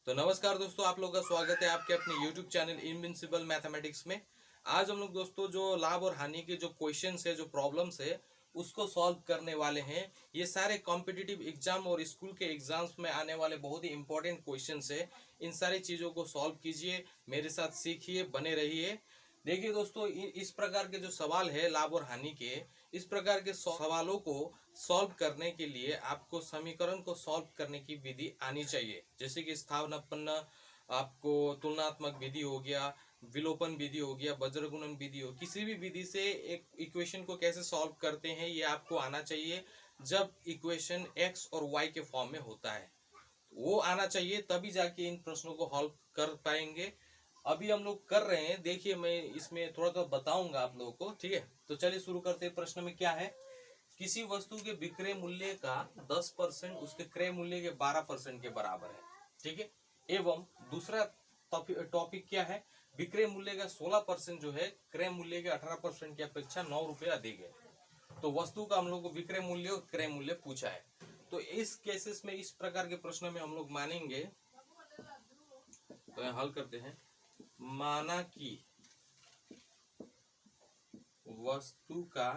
तो नमस्कार दोस्तों, आप लोगों का स्वागत है आपके अपने YouTube चैनल इनविंसिबल मैथमेटिक्स में। आज हम लोग दोस्तों जो लाभ और हानि के जो क्वेश्चंस है, जो प्रॉब्लम्स है, उसको सॉल्व करने वाले हैं। ये सारे कॉम्पिटिटिव एग्जाम और स्कूल के एग्जाम्स में आने वाले बहुत ही इंपॉर्टेंट क्वेश्चंस है। इन सारी चीज़ों को सॉल्व कीजिए, मेरे साथ सीखिए, बने रहिए। देखिए दोस्तों, इस प्रकार के जो सवाल है लाभ और हानि के, इस प्रकार के सवालों को सॉल्व करने के लिए आपको समीकरण को सॉल्व करने की विधि आनी चाहिए। जैसे कि स्थानापन्न, आपको तुलनात्मक विधि हो गया, विलोपन विधि हो गया, वज्रगुणन विधि हो, किसी भी विधि से एक इक्वेशन को कैसे सॉल्व करते हैं ये आपको आना चाहिए। जब इक्वेशन एक्स और वाई के फॉर्म में होता है वो आना चाहिए, तभी जाके इन प्रश्नों को हल कर पाएंगे। अभी हम लोग कर रहे हैं, देखिए मैं इसमें थोड़ा थोड़ा बताऊंगा आप लोगों को, ठीक है। तो चलिए शुरू करते हैं। प्रश्न में क्या है, किसी वस्तु के विक्रय मूल्य का 10% उसके क्रय मूल्य के 12% के बराबर है, ठीक है। एवं दूसरा टॉपिक क्या है, विक्रय मूल्य का 16% जो है क्रय मूल्य के 18% की अपेक्षा 9 रुपये अधिक है। तो वस्तु का हम लोग को विक्रय मूल्य और क्रय मूल्य पूछा है। तो इस केसेस में, इस प्रकार के प्रश्न में हम लोग मानेंगे, तो हल करते हैं। माना कि वस्तु का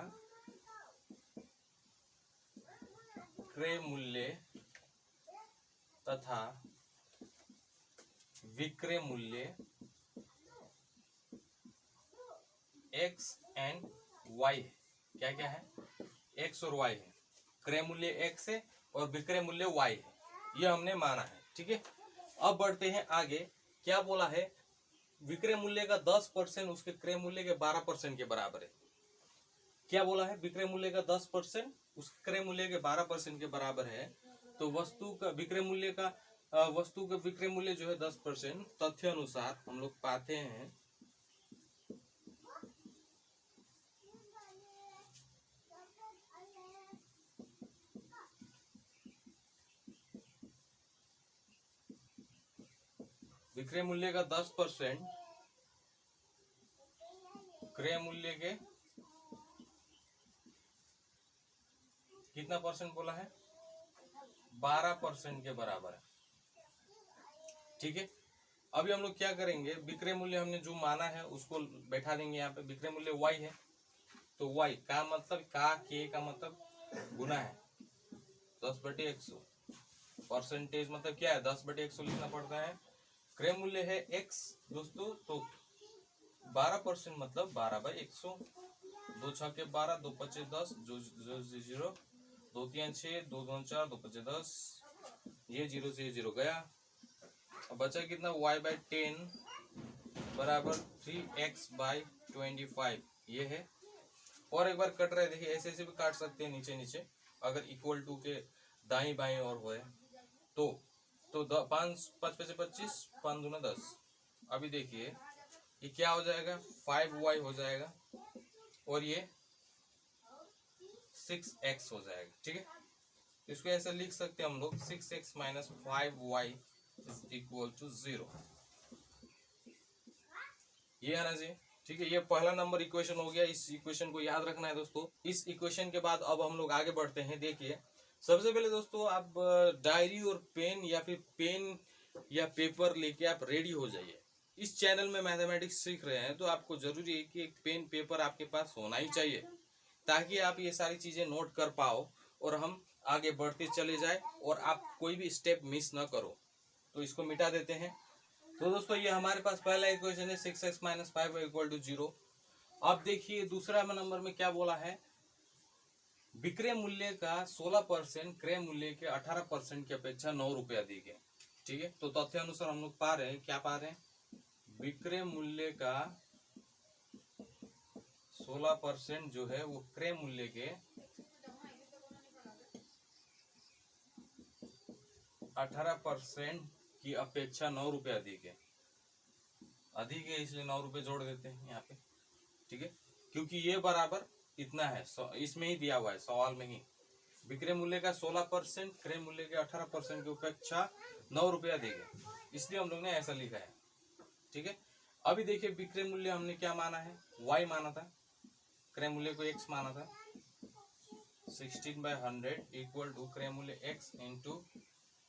क्रय मूल्य तथा विक्रय मूल्य x एंड y है। क्या क्या है, x और y है। क्रय मूल्य x है और विक्रय मूल्य y है, ये हमने माना है, ठीक है। अब बढ़ते हैं आगे। क्या बोला है, विक्रय मूल्य का 10% उसके क्रय मूल्य के 12% के बराबर है। क्या बोला है, विक्रय मूल्य का 10% उसके क्रय मूल्य के 12% के बराबर है। तो वस्तु का विक्रय मूल्य जो है 10%। तथ्य अनुसार हम लोग पाते हैं विक्रय मूल्य का 10% क्रय मूल्य के कितना परसेंट बोला है, 12% के बराबर है, ठीक है। अभी हम लोग क्या करेंगे, विक्रय मूल्य हमने जो माना है उसको बैठा देंगे यहाँ पे। विक्रय मूल्य y है, तो y का मतलब के का मतलब गुना है 10/100। परसेंटेज मतलब क्या है, 10/100 लिखना पड़ता है। क्रय मूल्य है x दोस्तों, तो 12% मतलब 12/100। 2 छक्के 12, 2 पचे 10, जो 0, 2 3 6, 2 2 4, 2 5 10, ये 0 से 0 गया। अब बचा कितना, y/10 बराबर 3x/25, ये है। और एक बार कट रहे, देखिए ऐसे ऐसे भी काट सकते हैं नीचे नीचे, अगर इक्वल टू के दाई बाई और होए तो 5 5 पचे 25, 5 दूना 10। अभी देखिए ये क्या हो जाएगा, 5y हो जाएगा और ये 6x हो जाएगा, ठीक है। इसको ऐसे लिख सकते हैं हम लोग, 6x minus 5y is equal to 0। ये आना चाहिए, ठीक है। ये पहला नंबर इक्वेशन हो गया। इस इक्वेशन को याद रखना है दोस्तों। इस इक्वेशन के बाद अब हम लोग आगे बढ़ते हैं। देखिए सबसे पहले दोस्तों, आप डायरी और पेन या फिर पेन या पेपर लेके आप रेडी हो जाइए। इस चैनल में मैथमेटिक्स सीख रहे हैं तो आपको जरूरी है कि एक पेन पेपर आपके पास होना ही चाहिए, ताकि आप ये सारी चीजें नोट कर पाओ और हम आगे बढ़ते चले जाए और आप कोई भी स्टेप मिस ना करो। तो इसको मिटा देते हैं। तो दोस्तों ये हमारे पास पहला इक्वेशन है, 6x माइनस 5 इक्वल टू 0। अब देखिए दूसरा नंबर में क्या बोला है, विक्रय मूल्य का 16% क्रय मूल्य के 18% की अपेक्षा 9 रुपये अधिक है, ठीक है। तो तथ्य अनुसार हम लोग पा रहे हैं, क्या पा रहे हैं, विक्रय मूल्य का 16% जो है वो क्रय मूल्य के 18% की अपेक्षा 9 रुपये अधिक है। अधिक है इसलिए 9 रुपये जोड़ देते हैं यहाँ पे, ठीक है। क्योंकि ये बराबर इतना है, इसमें ही दिया हुआ है सवाल में ही। विक्रय मूल्य का 16%, क्रय मूल्य के 18% की अपेक्षा 9 रुपया देगा, इसलिए हम लोग ने ऐसा लिखा है, ठीक है। अभी देखिए विक्रय मूल्य हमने क्या माना है, y माना था, क्रय मूल्य को x माना था। 16/100 इक्वल टू क्रय मूल्य x इंटू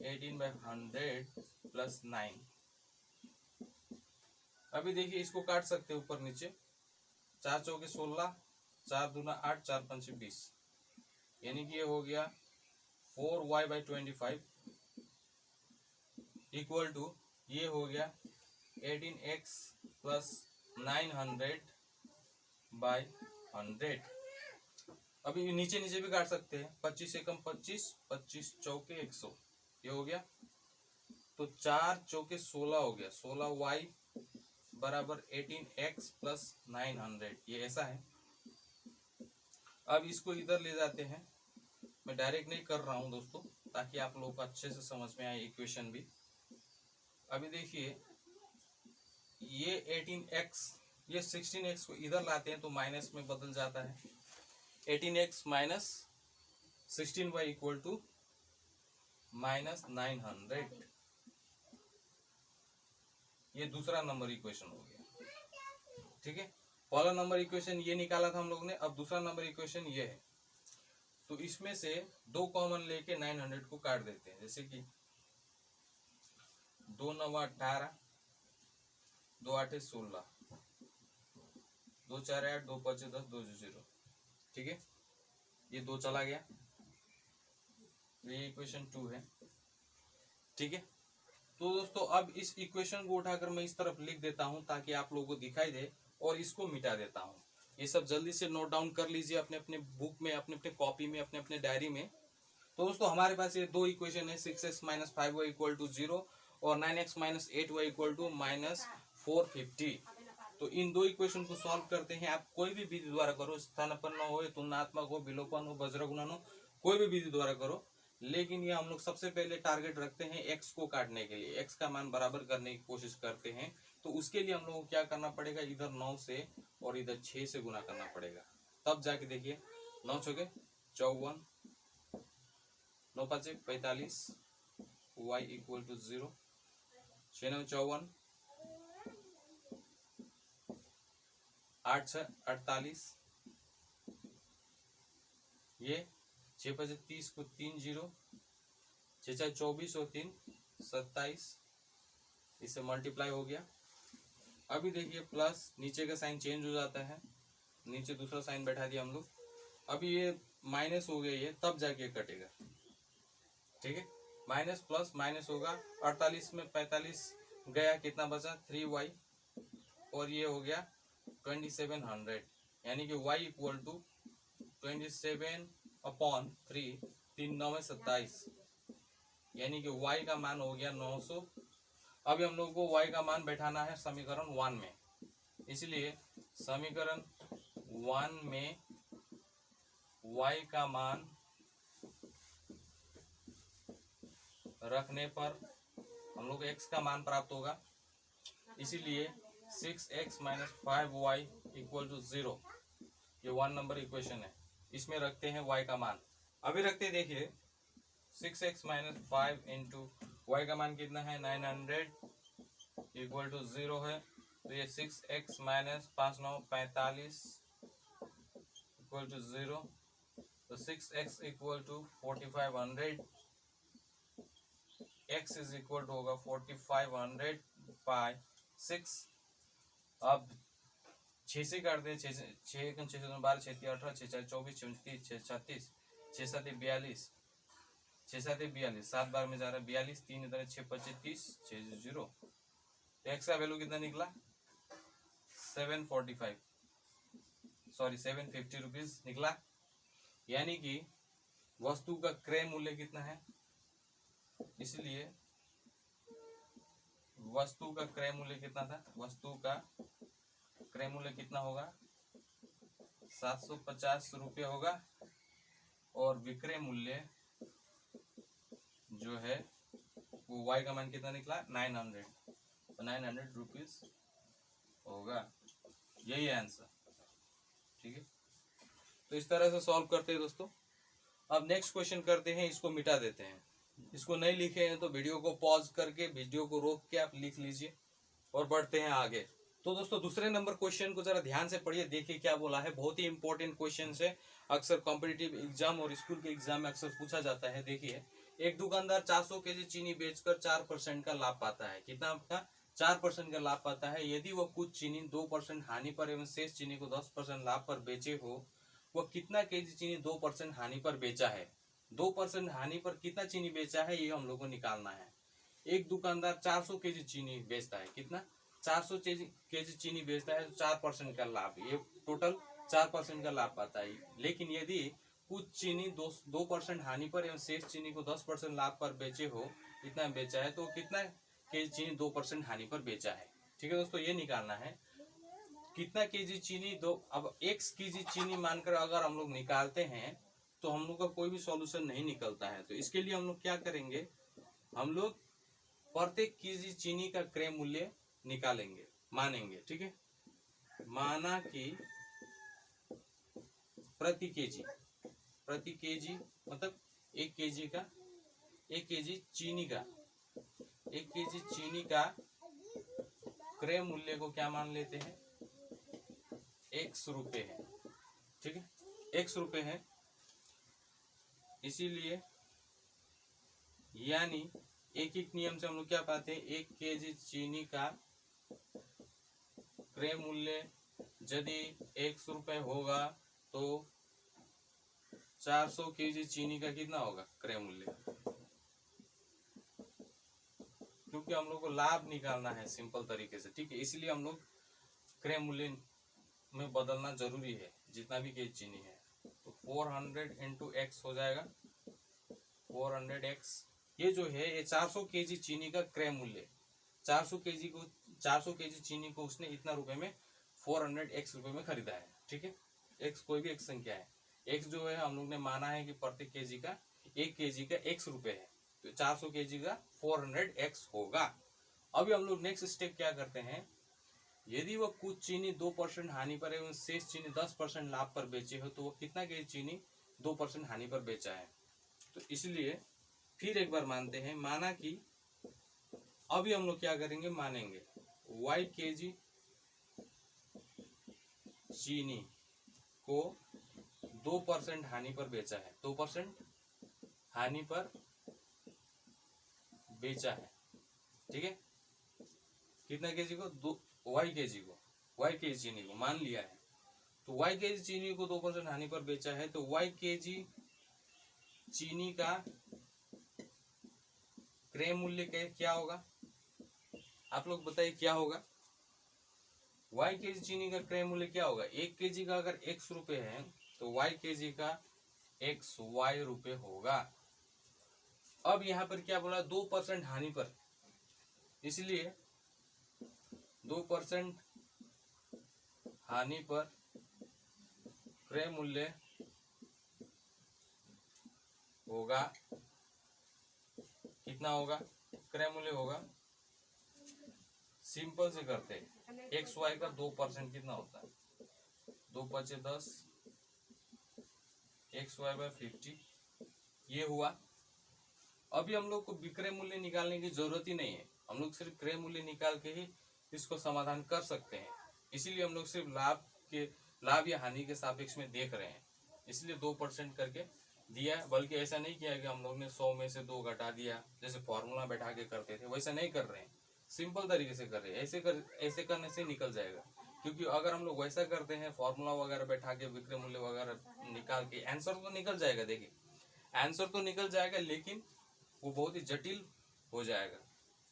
18/100 प्लस 9। अभी देखिए इसको काट सकते हैं ऊपर नीचे, 4 चौके 16, 4 दूना 8, 4 पंचे 20, यानी कि ये हो गया 4y/25 इक्वल टू ये हो गया 18x प्लस 900/100। अभी नीचे नीचे भी काट सकते हैं, 25 एकम 25, 25 चौके 100, ये हो गया। तो 4 चौके 16 हो गया, 16y बराबर 18x प्लस 900, ये ऐसा है। अब इसको इधर ले जाते हैं, मैं डायरेक्ट नहीं कर रहा हूं दोस्तों, ताकि आप लोगों को अच्छे से समझ में आए इक्वेशन भी। अभी देखिए ये 18x, ये 16x को इधर लाते हैं तो माइनस में बदल जाता है, 18x minus 16y equal to minus 900। ये दूसरा नंबर इक्वेशन हो गया, ठीक है। पहला नंबर इक्वेशन ये निकाला था हम लोग ने, अब दूसरा नंबर इक्वेशन ये है। तो इसमें से 2 कॉमन लेके 900 को काट देते हैं, जैसे कि 2 9 18, 2 8 16, 2 4 8, 2 5 10, 2 0, ठीक है। ये 2 चला गया, ये इक्वेशन 2 है, ठीक है। तो दोस्तों अब इस इक्वेशन को उठाकर मैं इस तरफ लिख देता हूं ताकि आप लोगों को दिखाई दे, और इसको मिटा देता हूं। ये सब जल्दी से नोट डाउन कर लीजिए अपने अपने बुक में, अपने अपने कॉपी में, अपने अपने डायरी में। तो दोस्तों हमारे पास ये 2 इक्वेशन है, 6x minus 5y equal to 0 और 9x minus 8y equal to minus 450। तो इन 2 इक्वेशन को सॉल्व करते हैं। आप कोई भी विधि द्वारा करो, स्थानापन्न हो, तुलनात्मक हो, विलोपन हो, वज्रगुणन हो, कोई भी विधि द्वारा करो, लेकिन ये हम लोग सबसे पहले टारगेट रखते हैं x को काटने के लिए, x का मान बराबर करने की कोशिश करते हैं। तो उसके लिए हम लोग को क्या करना पड़ेगा, इधर 9 से और इधर 6 से गुना करना पड़ेगा, तब जाके देखिए 9 चौके 54, 9 पाँचे 45, y इक्वल टू 0, 6 9 54, 8 6 48, ये 6 5 30 को 3 0, 6 6 24 और 3 27, इससे मल्टीप्लाई हो गया। अभी देखिए प्लस, नीचे का साइन चेंज हो जाता है, नीचे दूसरा साइन बैठा दिया हम लोग। अभी ये माइनस हो गया, ये तब जाके कटेगा, ठीक है। माइनस प्लस माइनस होगा, 48 में 45 गया, कितना बचा 3y, और ये हो गया 2700, यानी कि y इक्वल टू 27/3, 3 9 में 27, यानी कि y का मान हो गया 900। अभी हम लोग को y का मान बैठाना है समीकरण 1 में, इसलिए समीकरण 1 में y का मान रखने पर हम लोग को x का मान प्राप्त होगा, इसीलिए 6x minus 5y equal to 0, ये 1 नंबर इक्वेशन है। इसमें रखते हैं y का मान। अभी रखते हैं, देखिए 6x माइनस 5 इंटू y का मान कितना है 900 इक्वल टू 0 है। तो ये 6x माइनस 5 9 45 इक्वल टू 0, तो 6x equal to 4500, x is equal to होगा 4500/6। अब 6 से काट दे, 6 6 12 6 18 6 4 24 34 6 36 6 7 42 6 7 42, 7 बार में जा रहा है 42, 3 इधर 6 25 30 6 0। तो x का वैल्यू कितना निकला 750 रुपीज निकला, यानी कि वस्तु का क्रय मूल्य कितना है, इसलिए वस्तु का क्रय मूल्य कितना था, वस्तु का क्रय मूल्य कितना होगा 750 रुपये होगा, और विक्रय मूल्य जो है वो y का मान कितना निकला 900, तो 900 रुपीज होगा, यही है आंसर, ठीक है। तो इस तरह से सॉल्व करते हैं दोस्तों। अब नेक्स्ट क्वेश्चन करते हैं, इसको मिटा देते हैं। इसको नहीं लिखे हैं तो वीडियो को पॉज करके, वीडियो को रोक के आप लिख लीजिए और बढ़ते हैं आगे। तो दोस्तों दूसरे नंबर क्वेश्चन को जरा ध्यान से पढ़िए, देखिए क्या बोला है। बहुत ही इंपॉर्टेंट क्वेश्चन है, अक्सर कॉम्पिटिटिव एग्जाम और स्कूल के एग्जाम में अक्सर पूछा जाता है। देखिए एक दुकानदार 400 केजी चीनी बेचकर 4% का लाभ पाता है। कितना आपका 4% का लाभ पाता है। यदि वह कुछ चीनी 2% हानि पर एवं शेष चीनी को 10% लाभ पर बेचे हो, वह कितना केजी चीनी 2% हानि पर बेचा है। 2% हानि पर कितना चीनी बेचा है, ये हम लोग को निकालना है। एक दुकानदार 400 केजी चीनी बेचता है। कितना 400 केजी चीनी बेचता है तो 4% का लाभ, ये टोटल 4% का लाभ पाता है। लेकिन यदि कुछ चीनी 2% हानि पर एवं शेष चीनी को 10% लाभ पर बेचे हो, इतना बेचा है, तो कितना केजी चीनी 2% हानि पर बेचा है। ठीक है दोस्तों, ये निकालना है कितना केजी चीनी दो। अब x केजी चीनी मानकर अगर हम लोग निकालते हैं तो हम लोग का कोई भी सॉल्यूशन नहीं निकलता है। तो इसके लिए हम लोग क्या करेंगे, हम लोग प्रत्येक केजी चीनी का क्रय मूल्य निकालेंगे, मानेंगे। ठीक है, माना कि प्रति केजी मतलब एक केजी चीनी का क्रय मूल्य को क्या मान लेते हैं, x रुपए है। ठीक है, x रुपए है। इसीलिए यानी एक नियम से हम लोग क्या पाते हैं, 1 केजी चीनी का क्रय मूल्य यदि x रुपए होगा तो 400 केजी चीनी का कितना होगा क्रय मूल्य, क्योंकि हम लोग को लाभ निकालना है सिंपल तरीके से। ठीक है, इसलिए हम लोग क्रय मूल्य में बदलना जरूरी है जितना भी केजी चीनी है। तो 400 इंटू एक्स हो जाएगा 400x। ये जो है ये 400 केजी चीनी का क्रय मूल्य, 400 केजी चीनी को उसने इतना रुपए में 400x रुपए में खरीदा है। ठीक है, x कोई भी एक संख्या है। x जो है हम लोग ने माना है कि प्रति केजी का 1 केजी का x रुपए है, तो 400 केजी का 400x होगा। अभी हम लोग नेक्स्ट स्टेप क्या करते हैं, यदि वह कुछ चीनी 2% हानि पर एवं शेष चीनी 10% लाभ पर बेचे हो, तो वो कितना केजी चीनी 2% हानि पर बेचा है। तो इसलिए फिर एक बार मानते हैं, माना कि अभी हम लोग क्या करेंगे, मानेंगे y केजी चीनी को 2% हानि पर बेचा है, 2% हानि पर बेचा है। ठीक है, कितना केजी को, y केजी चीनी को मान लिया है। तो y केजी चीनी को 2% हानि पर बेचा है, तो y केजी चीनी का क्रय मूल्य क्या होगा, आप लोग बताइए क्या होगा। y केजी चीनी का क्रय मूल्य क्या होगा, 1 केजी का अगर x रुपए है तो y केजी का xy रुपए होगा। अब यहाँ पर क्या बोला, 2% हानि पर, इसलिए 2% हानि पर क्रय मूल्य होगा, कितना होगा क्रय मूल्य होगा, सिंपल से करते हैं, एक्स वाई का 2% कितना होता है, 2 × 5 = 10, XY/50 ये हुआ। अभी हम लोग को विक्रय मूल्य निकालने की जरूरत ही नहीं है, हम लोग सिर्फ क्रय मूल्य निकाल के ही इसको समाधान कर सकते हैं। इसीलिए हम लोग सिर्फ लाभ या हानि के सापेक्ष में देख रहे हैं, इसलिए 2% करके दिया। बल्कि ऐसा नहीं किया कि हम लोग ने 100 में से 2 घटा दिया, जैसे फॉर्मूला बैठा के करते थे, वैसा नहीं कर रहे हैं, सिंपल तरीके से कर रहे हैं। ऐसे करने से निकल जाएगा, क्योंकि अगर हम लोग वैसा करते हैं फॉर्मूला वगैरह बैठा के विक्रय मूल्य वगैरह निकाल के, आंसर तो निकल जाएगा। देखिए आंसर तो निकल जाएगा, लेकिन वो बहुत ही जटिल हो जाएगा।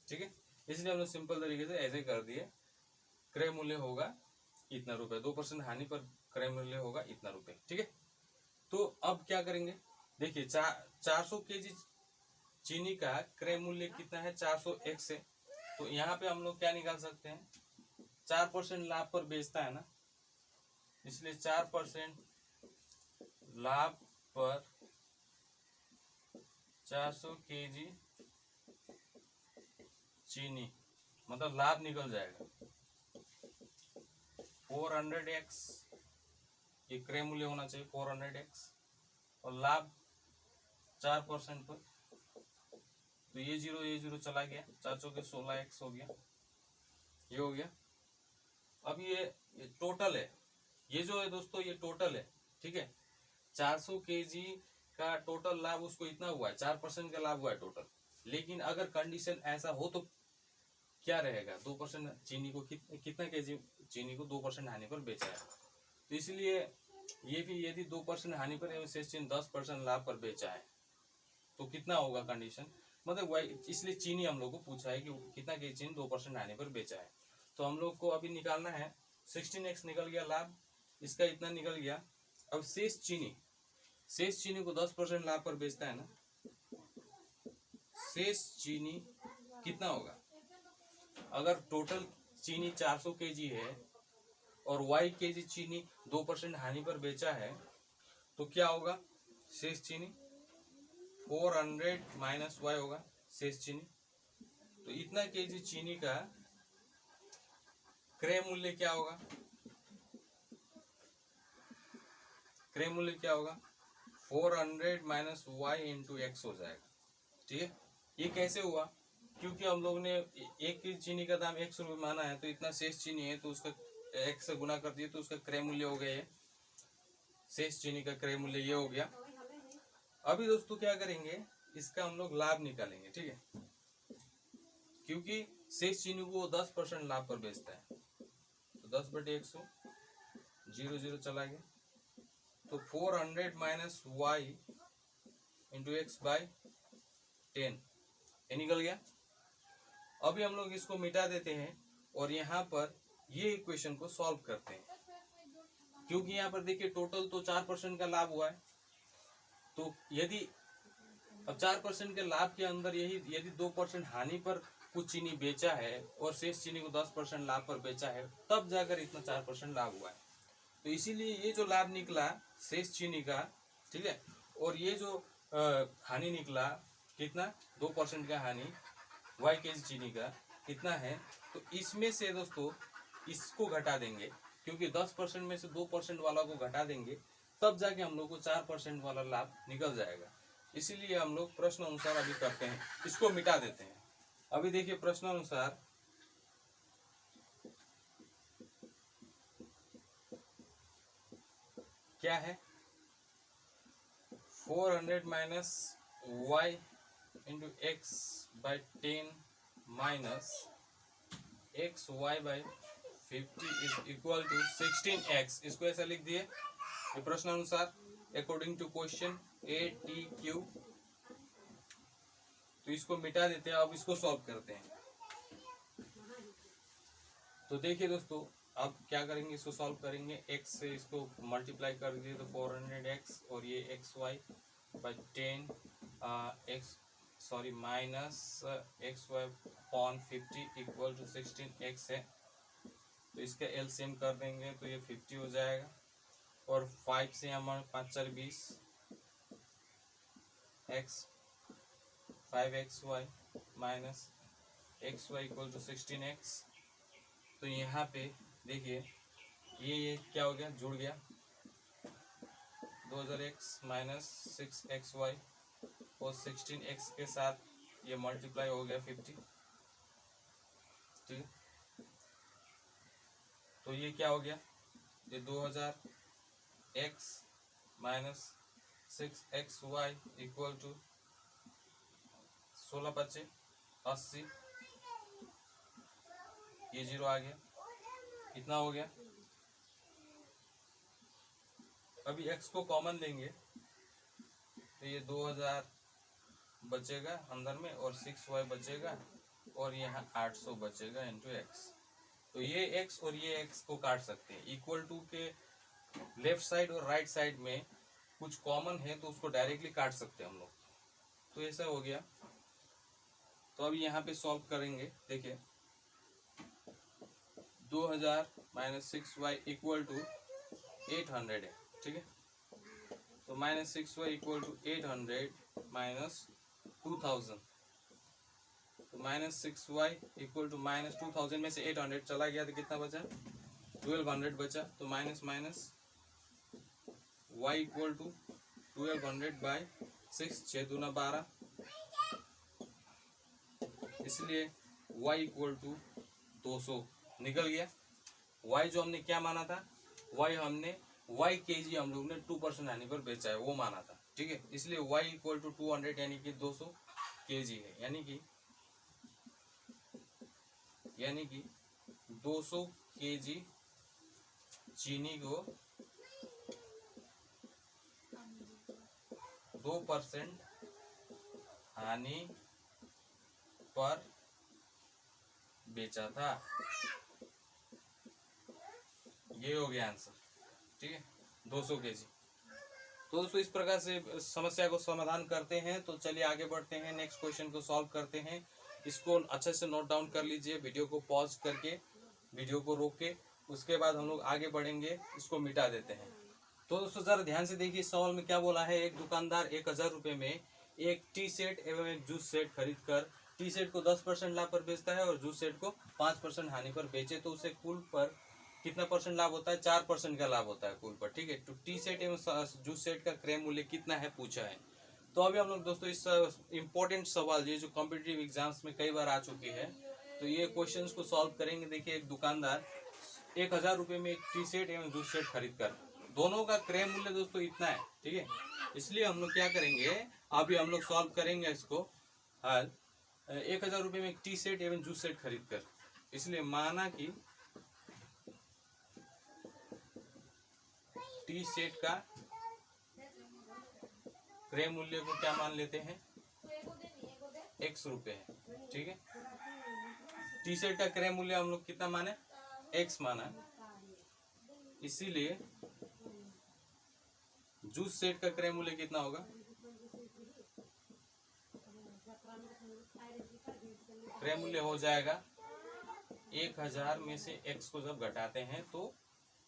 ठीक है, इसलिए हम लोग सिंपल तरीके से ऐसे कर दिए, क्रय मूल्य होगा इतना रुपए, 2% हानि पर क्रय मूल्य होगा इतना रुपए। ठीक है, तो अब क्या करेंगे, देखिए 400 केजी चीनी का क्रय मूल्य कितना है, 400x है। तो यहाँ पे हम लोग क्या निकाल सकते हैं, 4% लाभ पर बेचता है ना, इसलिए 4% लाभ पर 400 केजी चीनी, मतलब लाभ निकल जाएगा 400x, ये क्रय मूल्य होना चाहिए 400x, और लाभ 4% पर, तो ये जीरो चला गया, 400 के 16x हो गया, ये हो गया। अब ये टोटल है, ये जो है दोस्तों ये टोटल है। ठीक है, 400 केजी का टोटल लाभ उसको इतना हुआ है, 4% का लाभ हुआ है टोटल। लेकिन अगर कंडीशन ऐसा हो तो क्या रहेगा, 2% चीनी को कितना केजी चीनी को 2% हानि पर बेचा है। तो इसलिए ये भी यदि 2% हानि पर शेष चीनी 10% लाभ पर बेचा है तो कितना होगा कंडीशन, मतलब वही, इसलिए चीनी हम लोग को पूछा है कि कितना केजी चीनी 2% हानि पर बेचा है। तो हम लोग को अभी निकालना है, 16x निकल गया लाभ, इसका इतना निकल गया। अब शेष चीनी को 10% लाभ पर बेचता है ना, शेष चीनी कितना होगा, अगर टोटल चीनी 400 केजी है और y केजी चीनी 2% हानि पर बेचा है तो क्या होगा, शेष चीनी 400 माइनस y होगा शेष चीनी। तो इतना केजी चीनी का क्रय मूल्य क्या होगा, क्रय मूल्य क्या होगा, 400 माइनस y इंटू एक्स हो जाएगा। ठीक है, ये कैसे हुआ, क्योंकि हम लोग ने एक केजी चीनी का दाम 100 रुपये माना है, तो इतना शेष चीनी है तो उसका x से गुना कर दिए तो उसका क्रय मूल्य हो गया, शेष चीनी का क्रय मूल्य ये हो गया। अभी दोस्तों क्या करेंगे, इसका हम लोग लाभ निकालेंगे। ठीक है, क्योंकि शेष चीनी को 10% लाभ पर बेचता है, तो 10/100 0 0 चला गया, तो 400 minus y into x by 10 ये निकल गया। अभी हम लोग इसको मिटा देते हैं और यहाँ पर ये इक्वेशन को सॉल्व करते हैं, क्योंकि यहाँ पर देखिए टोटल तो 4% का लाभ हुआ है। तो यदि अब 4% के लाभ के अंदर यदि 2% हानि पर कुछ चीनी बेचा है और शेष चीनी को 10% लाभ पर बेचा है, तब जाकर इतना 4% लाभ हुआ है। तो इसीलिए ये जो लाभ निकला शेष चीनी का, ठीक है, और ये जो हानि निकला कितना, 2% का हानि y केजी चीनी का कितना है, तो इसमें से दोस्तों इसको घटा देंगे, क्योंकि 10% में से 2% वाला को घटा देंगे, तब जाके हम लोग को 4% वाला लाभ निकल जाएगा। इसीलिए हम लोग प्रश्न अनुसार अभी करते हैं, इसको मिटा देते हैं। अभी देखिए प्रश्न अनुसार क्या है, 400 minus y into x by 10 minus x y by 50 is equal to 16x। इसको ऐसा लिख दिए ये प्रश्न अनुसार अकॉर्डिंग टू क्वेश्चन ATQ। तो इसको मिटा देते हैं, अब इसको सॉल्व करते हैं। तो देखिए दोस्तों, अब क्या करेंगे, इसको सॉल्व करेंगे, x से इसको मल्टीप्लाई कर दिए तो 400x और ये x y by 10 minus x y upon 50 equal to 16x है। तो इसका एलसीएम कर देंगे तो ये 50 हो जाएगा, और 5 से हमारे 5 4 20 x 5xy minus x y equal to 16x। तो यहाँ पे देखिए ये क्या हो गया, जुड़ गया, 2000x माइनस 6xy और 16x के साथ ये मल्टीप्लाई हो गया 50। ठीक है, तो ये क्या हो गया, ये 2000x minus 6xy equal to 16 बचे 80, ये 0 आ गया, कितना हो गया। अभी x को कॉमन लेंगे तो ये 2000 बचेगा अंदर में और 6y बचेगा और यहाँ 800 बचेगा इंटू एक्स। तो ये x और ये x को काट सकते हैं, इक्वल टू के लेफ्ट साइड और राइट साइड में कुछ कॉमन है तो उसको डायरेक्टली काट सकते हैं हम लोग। तो ऐसा हो गया। तो अभी यहाँ पे सॉल्व करेंगे, देखिए 2000 माइनस 6y इक्वल टू 800 है। ठीक है, तो minus 6y equal to 800 minus 2000, तो minus 6y equal to minus 2000 में से 800 चला गया तो कितना बचा, 1200 बचा। तो minus minus y equal to 1200 by 6, 6 दूना 12, इसलिए y इक्वल टू 200 निकल गया। y जो हमने क्या माना था, y हमने y केजी हम लोग ने 2% हानि पर बेचा है वो माना था। ठीक है। इसलिए y इक्वल टू 200 यानी कि 200 kg है, यानी कि 200 kg चीनी को 2% हानि पर बेचा था। ये हो गया आंसर, ठीक है, 200 kg। तो दोस्तों इस प्रकार से समस्या को समाधान करते हैं। तो चलिए आगे बढ़ते हैं, नेक्स्ट क्वेश्चन को सॉल्व करते हैं। इसको अच्छे से नोट डाउन कर लीजिए, वीडियो को पॉज करके, वीडियो को रोक के, उसके बाद हम लोग आगे बढ़ेंगे, इसको मिटा देते हैं। तो दोस्तों जरा ध्यान से देखिए, इस सवाल में क्या बोला है। एक दुकानदार 1000 रुपये में एक टी सेट एवं एक जूस सेट खरीद कर टी सेट को 10% लाभ पर बेचता है और जूस सेट को 5% हानि पर बेचे तो उसे कुल पर कितना परसेंट लाभ होता है? 4% का लाभ होता है कुल पर, ठीक है। तो टी सेट एवं जूस सेट का क्रय मूल्य कितना है पूछा है। तो अभी हम लोग दोस्तों इस इम्पोर्टेंट सवाल ये जो कॉम्पिटिटिव एग्जाम्स में कई बार आ चुकी है, तो ये क्वेश्चंस को सॉल्व करेंगे। देखिए, एक दुकानदार 1000 रुपये में एक टी सेट एवं जूस सेट खरीद कर, दोनों का क्रय मूल्य दोस्तों इतना है, ठीक है। इसलिए हम लोग क्या करेंगे, अभी हम लोग सॉल्व करेंगे इसको हल। 1000 रुपये में एक टी सेट एवं जूस सेट खरीद कर, इसलिए माना कि टी सेट का क्रय मूल्य को क्या मान लेते हैं? x रुपये है, ठीक है। टी सेट का क्रय मूल्य हम लोग कितना माने? x माना। इसीलिए जूस सेट का क्रय मूल्य कितना होगा? क्रय मूल्य हो जाएगा 1000 में से x को जब घटाते हैं तो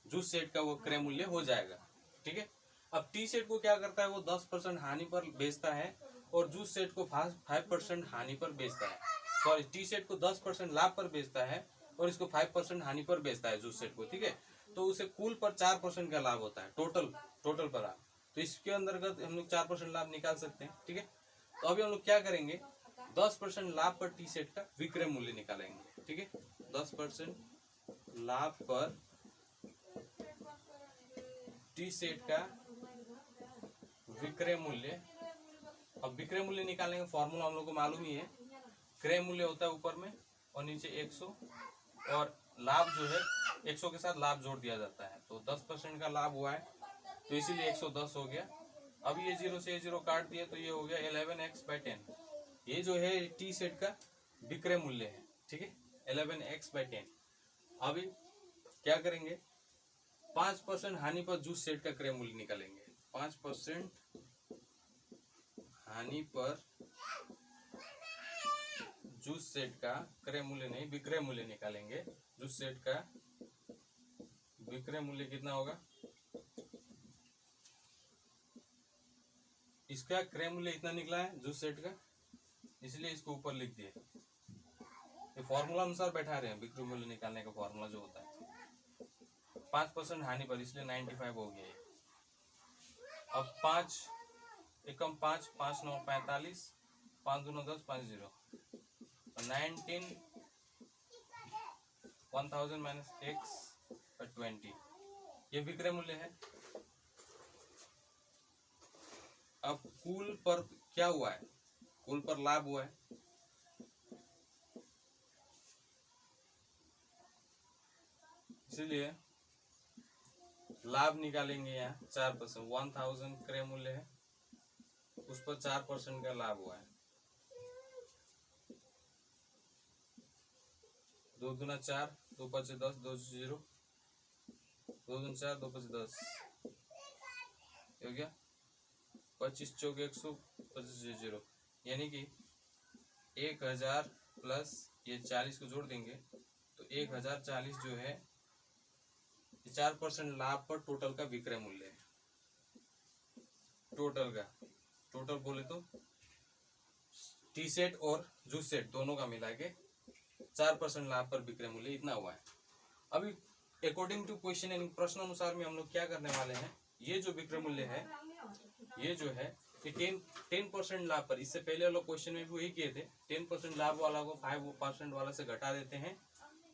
जूस सेट का वो क्रय मूल्य हो जाएगा, ठीक है। अब टी सेट को क्या करता है, वो 10% हानि पर बेचता है और जूस सेट को 5% हानि पर बेचता है। सॉरी, टी सेट को 10% लाभ पर बेचता है और इसको 5% हानि पर बेचता है जूस सेट को, ठीक है। तो उसे कुल पर 4% का लाभ होता है, टोटल पर लाभ। तो इसके अंतर्गत हम लोग 4% लाभ निकाल सकते हैं, ठीक है। तो अभी हम लोग क्या करेंगे, 10% लाभ पर टी सेट का विक्रय मूल्य निकालेंगे, ठीक है। 10% लाभ पर टी सेट का विक्रय मूल्य। अब विक्रय मूल्य निकालने का फॉर्मूला हम लोग को मालूम ही है, क्रय मूल्य होता है ऊपर में और नीचे 100 और लाभ जो है 100 के साथ लाभ जोड़ दिया जाता है। तो 10% का लाभ हुआ है तो इसीलिए 110 हो गया। अब ये 0 से 0 काट दिया तो ये हो गया 11x/10। ये जो है टी सेट का विक्रय मूल्य है, ठीक है, 11x/10। अभी क्या करेंगे, 5% हानि पर जूस सेट का क्रय मूल्य निकालेंगे। 5% हानि पर जूस सेट का क्रय मूल्य नहीं, विक्रय मूल्य निकालेंगे। जूस सेट का विक्रय मूल्य कितना होगा? इसका क्रय मूल्य इतना निकला है जूस सेट का, इसलिए इसको ऊपर लिख दिए। ये फॉर्मूला अनुसार बैठा रहे हैं, विक्रय मूल्य निकालने का फॉर्मूला जो होता है। 5% हानि पर, इसलिए 95 हो गया। अब 5 एकम 5, 5 9 45, 5 दूना 10, 5 0, 19 1000 माइनस x/20, ये विक्रय मूल्य है। अब कुल पर क्या हुआ है, कुल पर लाभ हुआ है, इसलिए लाभ निकालेंगे। यहाँ 4%, 1000 क्रय मूल्य है, उस पर 4% का लाभ हुआ है। 2 दूना 4, 2 5 10, 2 0, 2 दूना 4, 2 5 10 हो गया। 25 चौक 100, 25 0, यानी कि 1000 प्लस ये 40 को जोड़ देंगे तो 1040 जो है 4% लाभ पर टोटल का विक्रय मूल्य है। टोटल बोले तो टी सेट और जूस सेट दोनों का मिला के 4% लाभ पर विक्रय मूल्य इतना हुआ है। अभी अकॉर्डिंग टू क्वेश्चन यानी प्रश्न अनुसार में हम लोग क्या करने वाले हैं, ये जो विक्रय मूल्य है ये जो है कि 10% लाभ पर, इससे पहले वाले क्वेश्चन में भी वही किए थे, 10% लाभ वाला को 5% वाला से घटा देते हैं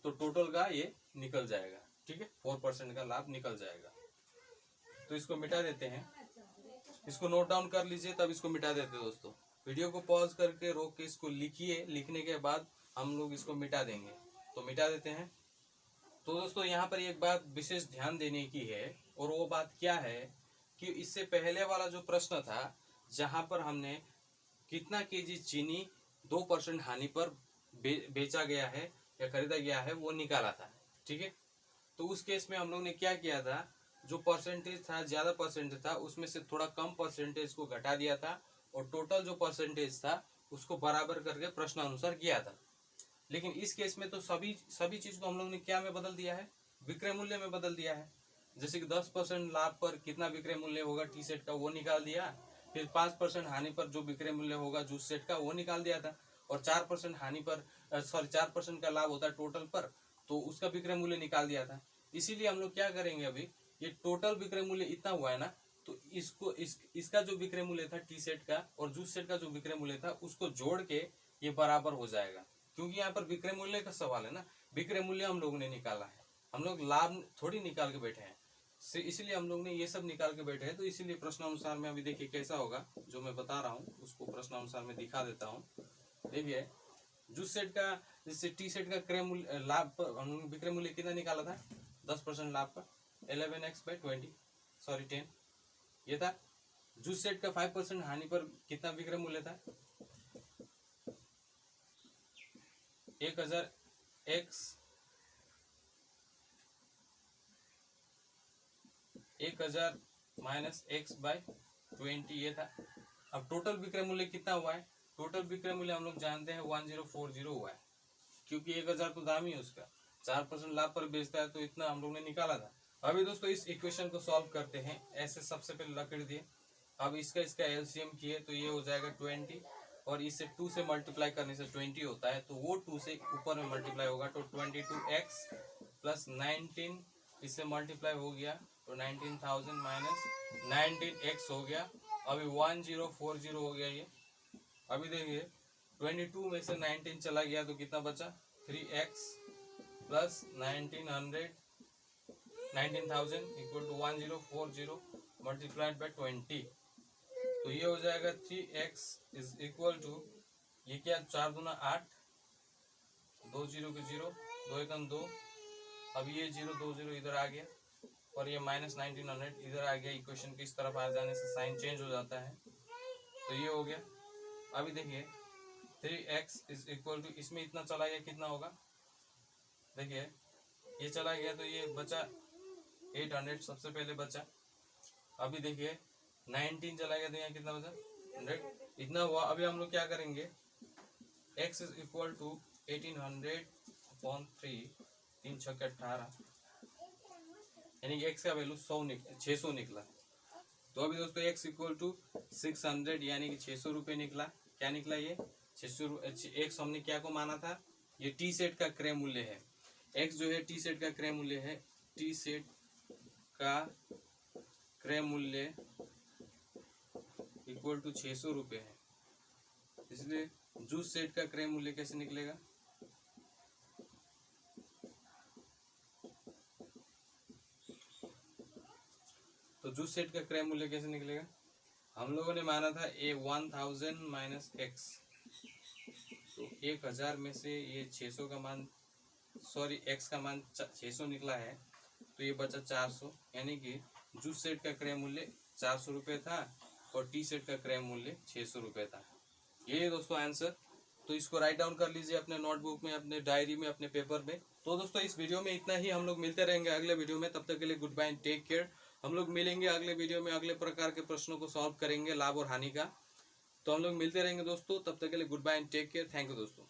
तो टोटल का ये निकल जाएगा, ठीक है, 4% का लाभ निकल जाएगा। तो इसको मिटा देते हैं, इसको नोट डाउन कर लीजिए, तब इसको मिटा देते हैं दोस्तों। वीडियो को पॉज करके रोक के इसको लिखिए, लिखने के बाद हम लोग इसको मिटा देंगे। तो मिटा देते हैं। तो दोस्तों यहाँ पर एक बात विशेष ध्यान देने की है, और वो बात क्या है कि इससे पहले वाला जो प्रश्न था जहाँ पर हमने कितना केजी चीनी 2% हानि पर बेचा गया है या खरीदा गया है वो निकाला था, ठीक है। तो उस केस में हम लोग ने क्या किया था, जो परसेंटेज था, ज्यादा परसेंटेज था, उसमें से थोड़ा कम परसेंटेज को घटा दिया था और टोटल जो परसेंटेज था उसको बराबर करके प्रश्नानुसार किया था। लेकिन इस केस में तो सभी चीज को हम लोग ने क्या में बदल दिया है, विक्रय मूल्य में बदल दिया है। जैसे कि 10% लाभ पर कितना विक्रय मूल्य होगा टी सेट का वो निकाल दिया, फिर 5% हानि पर जो विक्रय मूल्य होगा जूस सेट का वो निकाल दिया था, और 4% हानि पर 4% का लाभ होता है टोटल पर, तो उसका विक्रय मूल्य निकाल दिया था। इसीलिए हम लोग क्या करेंगे, अभी ये टोटल विक्रय मूल्य इतना हुआ है ना, तो इसका जो विक्रय मूल्य था टी सेट का और जूस सेट का जो विक्रय मूल्य था उसको जोड़ के ये बराबर हो जाएगा। क्योंकि यहाँ पर विक्रय मूल्य का सवाल है ना, विक्रय मूल्य हम लोगों ने निकाला है, हम लोग लाभ थोड़ी निकाल के बैठे हैं, इसलिए हम लोग ने ये सब निकाल के बैठे हैं। तो इसीलिए प्रश्नानुसार में अभी देखिए कैसा होगा, जो मैं बता रहा हूँ उसको प्रश्नानुसार में दिखा देता हूँ। देखिए जूस सेट का, जैसे टी सेट का क्रय मूल्य लाभ पर हम लोग विक्रय मूल्य कितना निकाला था, 10% लाभ पर 10 ये था। जूस सेट का 5% हानि पर कितना विक्रय मूल्य था, 1000 x 1000 माइनस x/20 ये था। अब टोटल विक्रय मूल्य कितना हुआ है, टोटल विक्रय मूल्य हम लोग जानते हैं 1040 हुआ है, क्योंकि 1000 तो दाम ही है उसका, 4% लाभ पर बेचता है, तो इतना हम लोग ने निकाला था। अभी दोस्तों इस इक्वेशन को सॉल्व करते हैं। ऐसे सबसे पहले लकड़ दिए, अब इसका एलसीएम किए तो ये हो जाएगा 20, और इसे 2 से मल्टीप्लाई करने से 20 होता है, तो वो 2 से ऊपर में मल्टीप्लाई होगा, तो 22x प्लस 19 इससे मल्टीप्लाई हो गया, तो 19,000 माइनस 19x हो गया। अभी 1040 हो गया ये। अभी देखिए 22 में से 19 चला गया तो कितना बचा, 3x plus 19,000 equal to 1040 multiplied by 20, तो ये हो जाएगा 3x इज इक्वल टू, ये क्या 4 दूना 8, 2 0 के 0, 2 एकम 2, अब ये 0 2 0 इधर आ गया, और ये माइनस 1900 इधर आ गया। इक्वेशन की इस तरफ आ जाने से साइन चेंज हो जाता है, तो ये हो गया। अभी देखिए 3x इज इक्वल टू, इसमें इतना चला गया कितना होगा, देखिए ये चला गया तो ये बचा 800 सबसे पहले बचा। अभी देखिए 19 चला गया तो यहाँ कितना बचा 100, इतना हुआ। अभी हम लोग क्या करेंगे, x इज इक्वल टू 1800/3, 3 6 18, यानी कि x का वैल्यू 600 निकला। तो अभी दोस्तों x इक्वल टू 600 यानी कि 600 रुपये निकला। क्या निकला ये 600। x हमने क्या को माना था, ये टी सेट का क्रय मूल्य है, x जो है टी सेट का क्रय मूल्य है, टी सेट का क्रय मूल्य इक्वल टू 600 रुपये है। इसलिए जूस सेट का क्रय मूल्य कैसे निकलेगा, तो जूस सेट का क्रय मूल्य कैसे निकलेगा, हम लोगों ने माना था 1000 माइनस x, तो 1000 में से ये 600 का मान, सॉरी x का मान 600 निकला है, तो ये बचा 400, यानी कि जूस सेट का क्रय मूल्य 400 रुपये था और टी सेट का क्रय मूल्य 600 रुपये था। ये दोस्तों आंसर। तो इसको राइट डाउन कर लीजिए अपने नोटबुक में, अपने डायरी में, अपने पेपर में। तो दोस्तों इस वीडियो में इतना ही, हम लोग मिलते रहेंगे अगले वीडियो में, तब तक के लिए goodbye and take care. हम लोग मिलेंगे अगले वीडियो में, अगले प्रकार के प्रश्नों को सॉल्व करेंगे, लाभ और हानि का। तो हम लोग मिलते रहेंगे दोस्तों, तब तक के लिए goodbye and take care. Thank you दोस्तों।